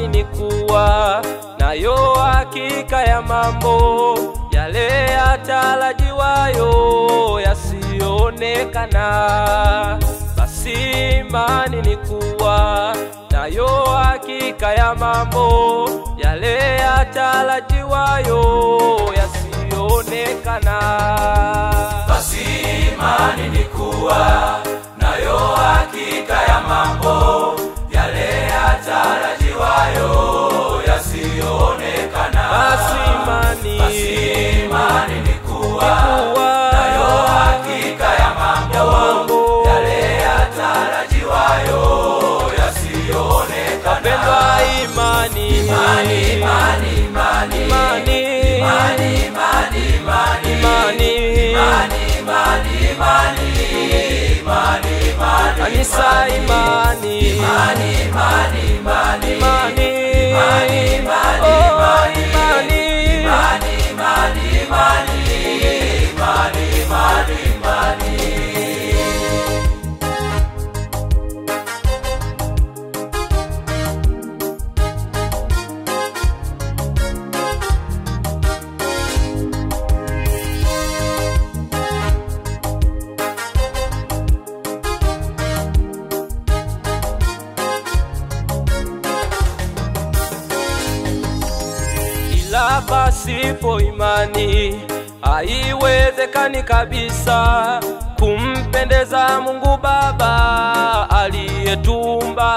imani ni kuwa nayo hakika ya mambo yale yatarajiwayo yasiyoonekana. Basi imani ni kuwa nayo hakika ya mambo yale yatarajiwayo yasiyoonekana. Basi imani ni kuwa nayo hakika ya mambo yale yatarajiwayo yasiyoonekana. Basi imani ni kuwa nayo hakika ya mambo yale yatarajiwayo yasiyoonekana. Pendwa, imani kanisa, imani ila pasipo imani haiwezekani kabisa kumpendeza Mungu Baba aliyetumba.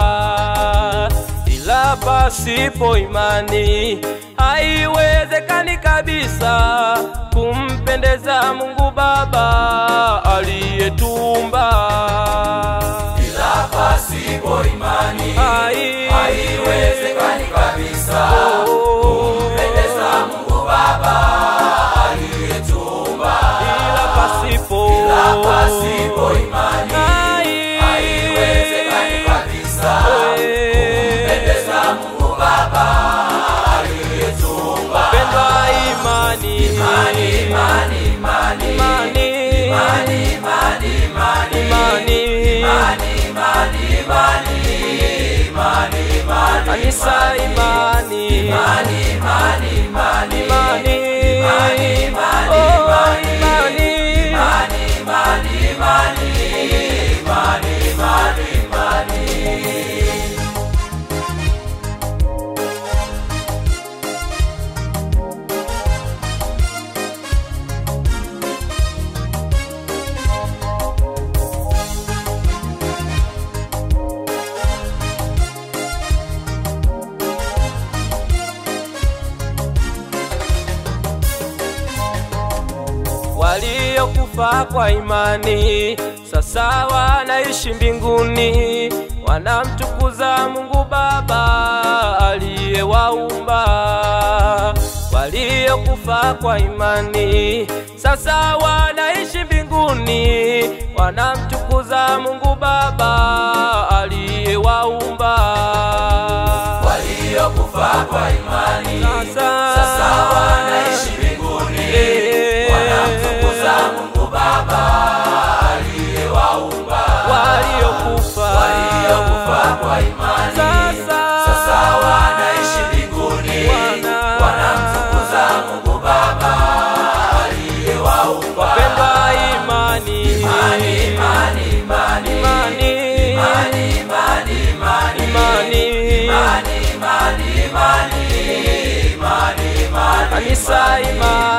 Ila pasipo imani haiwezekani kabisa kumpendeza Mungu Baba aliyetumba. Ila pasipo imani haiwezekani kabisa kumpendeza Mungu Baba aliyetumba. Ila pasipo imani haiwezekani kabisa kumpendeza Mungu Baba aliyetumba. Pendwa, imani kanisa, imani waliokufa kwa imani sasa wanaishi mbinguni, wanamtukuza Mungu Baba aliyewaumba. Waliokufa kwa imani sasa wanaishi mbinguni, wanamtukuza Mungu Baba aliyewaumba. Waliokufa kwa imani sasa wanaishi mbinguni, wanamtukuza Mungu Baba aliyewaumba. Waliokufa kwa imani sasa wanaishi mbinguni, wanamtukuza Mungu Baba aliyewaumba. Pendwa, imani kanisa, imani